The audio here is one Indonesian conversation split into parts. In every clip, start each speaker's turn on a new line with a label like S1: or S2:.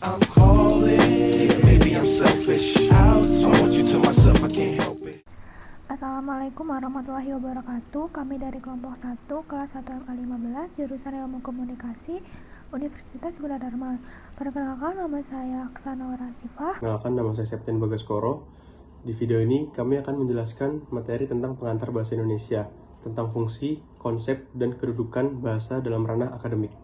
S1: I'm calling. Yeah, maybe I'm selfish. I want you to myself, I can't help it.
S2: Assalamualaikum warahmatullahi wabarakatuh. Kami dari kelompok 1 kelas 1 MA15 jurusan Ilmu Komunikasi Universitas Gunadarma. Perkenalkan, nama saya Aksana Rasifah.
S3: Perkenalkan, nama saya Septian Bagaskoro. Di video ini kami akan menjelaskan materi tentang pengantar bahasa Indonesia, tentang fungsi, konsep, dan kedudukan bahasa dalam ranah akademik.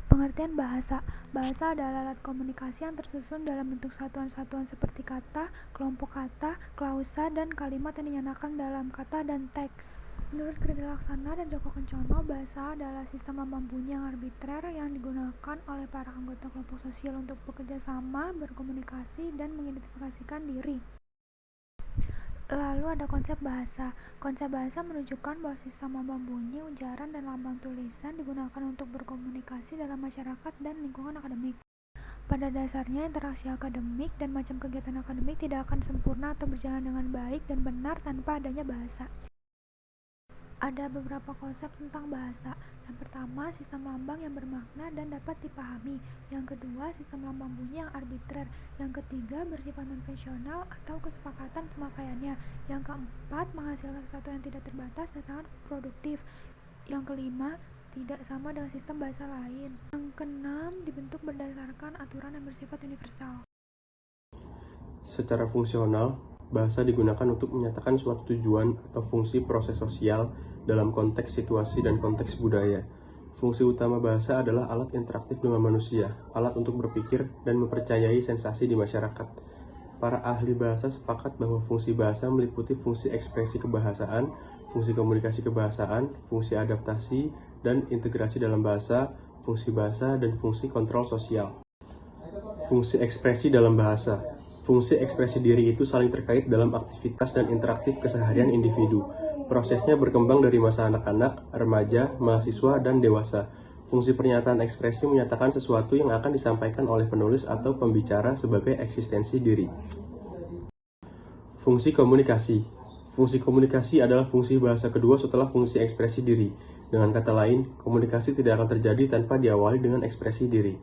S2: Pengertian bahasa. Bahasa adalah alat komunikasi yang tersusun dalam bentuk satuan-satuan seperti kata, kelompok kata, klausa, dan kalimat yang dinyatakan dalam kata dan teks. Menurut Kridi Laksana dan Joko Kencono, bahasa adalah sistem lambang bunyi yang arbitrer yang digunakan oleh para anggota kelompok sosial untuk bekerja sama, berkomunikasi, dan mengidentifikasikan diri. Lalu ada konsep bahasa. Konsep bahasa menunjukkan bahwa sistem lambang bunyi, ujaran, dan lambang tulisan digunakan untuk berkomunikasi dalam masyarakat dan lingkungan akademik. Pada dasarnya, interaksi akademik dan macam kegiatan akademik tidak akan sempurna atau berjalan dengan baik dan benar tanpa adanya bahasa. Ada beberapa konsep tentang bahasa. Yang pertama, sistem lambang yang bermakna dan dapat dipahami. Yang kedua, sistem lambang bunyi yang arbitrer. Yang ketiga, bersifat konvensional atau kesepakatan pemakaiannya. Yang keempat, menghasilkan sesuatu yang tidak terbatas dan sangat produktif. Yang kelima, tidak sama dengan sistem bahasa lain. Yang keenam, dibentuk berdasarkan aturan yang bersifat universal.
S3: Secara fungsional, bahasa digunakan untuk menyatakan suatu tujuan atau fungsi proses sosial dalam konteks situasi dan konteks budaya. Fungsi utama bahasa adalah alat interaktif dengan manusia, alat untuk berpikir dan mempercayai sensasi di masyarakat. Para ahli bahasa sepakat bahwa fungsi bahasa meliputi fungsi ekspresi kebahasaan, fungsi komunikasi kebahasaan, fungsi adaptasi dan integrasi dalam bahasa, fungsi bahasa, dan fungsi kontrol sosial. Fungsi ekspresi dalam bahasa. Fungsi ekspresi diri itu saling terkait dalam aktivitas dan interaktif keseharian individu. Prosesnya berkembang dari masa anak-anak, remaja, mahasiswa, dan dewasa. Fungsi pernyataan ekspresi menyatakan sesuatu yang akan disampaikan oleh penulis atau pembicara sebagai eksistensi diri. Fungsi komunikasi. Fungsi komunikasi adalah fungsi bahasa kedua setelah fungsi ekspresi diri. Dengan kata lain, komunikasi tidak akan terjadi tanpa diawali dengan ekspresi diri.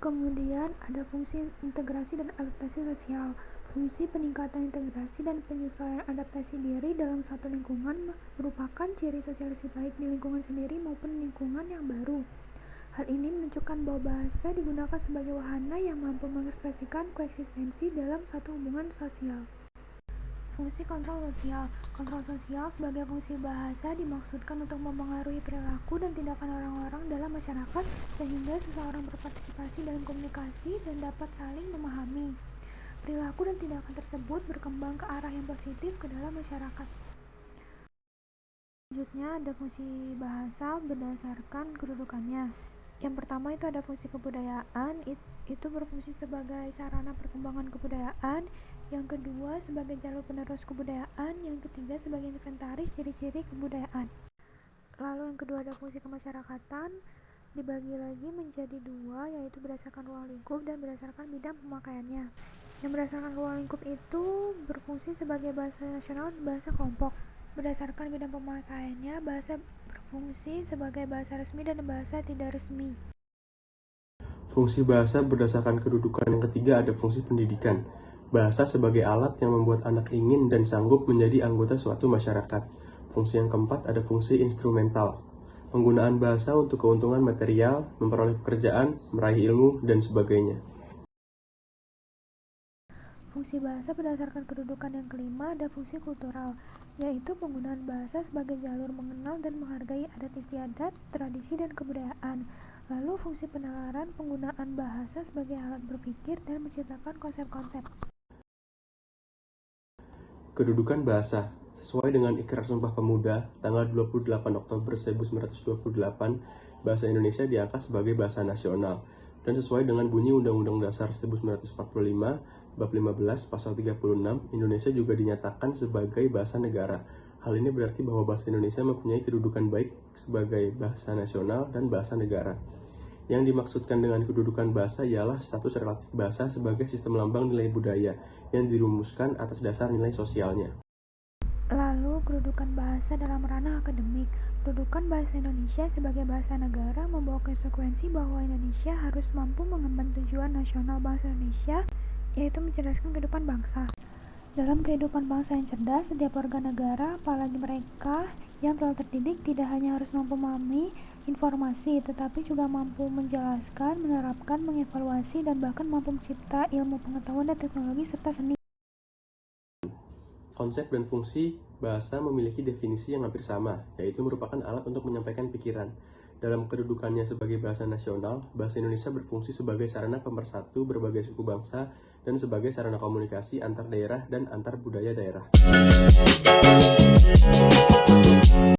S2: Kemudian ada fungsi integrasi dan adaptasi sosial. Fungsi peningkatan integrasi dan penyesuaian adaptasi diri dalam suatu lingkungan merupakan ciri sosialisasi baik di lingkungan sendiri maupun lingkungan yang baru. Hal ini menunjukkan bahwa bahasa digunakan sebagai wahana yang mampu mengekspresikan koeksistensi dalam suatu hubungan sosial. Fungsi kontrol sosial. Kontrol sosial sebagai fungsi bahasa dimaksudkan untuk mempengaruhi perilaku dan tindakan orang-orang dalam masyarakat sehingga seseorang berpartisipasi dalam komunikasi dan dapat saling memahami. Perilaku dan tindakan tersebut berkembang ke arah yang positif ke dalam masyarakat. Selanjutnya ada fungsi bahasa berdasarkan kedudukannya. Yang pertama itu ada fungsi kebudayaan, itu berfungsi sebagai sarana perkembangan kebudayaan. Yang kedua sebagai jalur penerus kebudayaan. Yang ketiga sebagai inventaris ciri-ciri kebudayaan. Lalu yang kedua ada fungsi kemasyarakatan, dibagi lagi menjadi dua, yaitu berdasarkan ruang lingkup dan berdasarkan bidang pemakaiannya. Yang berdasarkan ruang lingkup itu berfungsi sebagai bahasa nasional dan bahasa kelompok. Berdasarkan bidang pemakaiannya, bahasa berfungsi sebagai bahasa resmi dan bahasa tidak resmi.
S3: Fungsi bahasa berdasarkan kedudukan yang ketiga ada fungsi pendidikan. Bahasa sebagai alat yang membuat anak ingin dan sanggup menjadi anggota suatu masyarakat. Fungsi yang keempat ada fungsi instrumental. Penggunaan bahasa untuk keuntungan material, memperoleh pekerjaan, meraih ilmu, dan sebagainya.
S2: Fungsi bahasa berdasarkan kedudukan yang kelima ada fungsi kultural, yaitu penggunaan bahasa sebagai jalur mengenal dan menghargai adat istiadat, tradisi, dan kebudayaan. Lalu fungsi penalaran penggunaan bahasa sebagai alat berpikir dan menciptakan konsep-konsep.
S3: Kedudukan bahasa. Sesuai dengan Ikrar Sumpah Pemuda, tanggal 28 Oktober 1928, bahasa Indonesia diangkat sebagai bahasa nasional. Dan sesuai dengan bunyi Undang-Undang Dasar 1945, Bab 15, Pasal 36, Indonesia juga dinyatakan sebagai bahasa negara. Hal ini berarti bahwa bahasa Indonesia mempunyai kedudukan baik sebagai bahasa nasional dan bahasa negara. Yang dimaksudkan dengan kedudukan bahasa ialah status relatif bahasa sebagai sistem lambang nilai budaya yang dirumuskan atas dasar nilai sosialnya.
S2: Lalu kedudukan bahasa dalam ranah akademik. Kedudukan bahasa Indonesia sebagai bahasa negara membawa konsekuensi bahwa Indonesia harus mampu mengemban tujuan nasional bangsa Indonesia, yaitu mencerdaskan kehidupan bangsa. Dalam kehidupan bangsa yang cerdas, setiap warga negara, apalagi mereka yang telah terdidik, tidak hanya harus mampu memahami informasi, tetapi juga mampu menjelaskan, menerapkan, mengevaluasi, dan bahkan mampu mencipta ilmu pengetahuan dan teknologi serta seni.
S3: Konsep dan fungsi bahasa memiliki definisi yang hampir sama, yaitu merupakan alat untuk menyampaikan pikiran. Dalam kedudukannya sebagai bahasa nasional, bahasa Indonesia berfungsi sebagai sarana pemersatu berbagai suku bangsa dan sebagai sarana komunikasi antar daerah dan antar budaya daerah.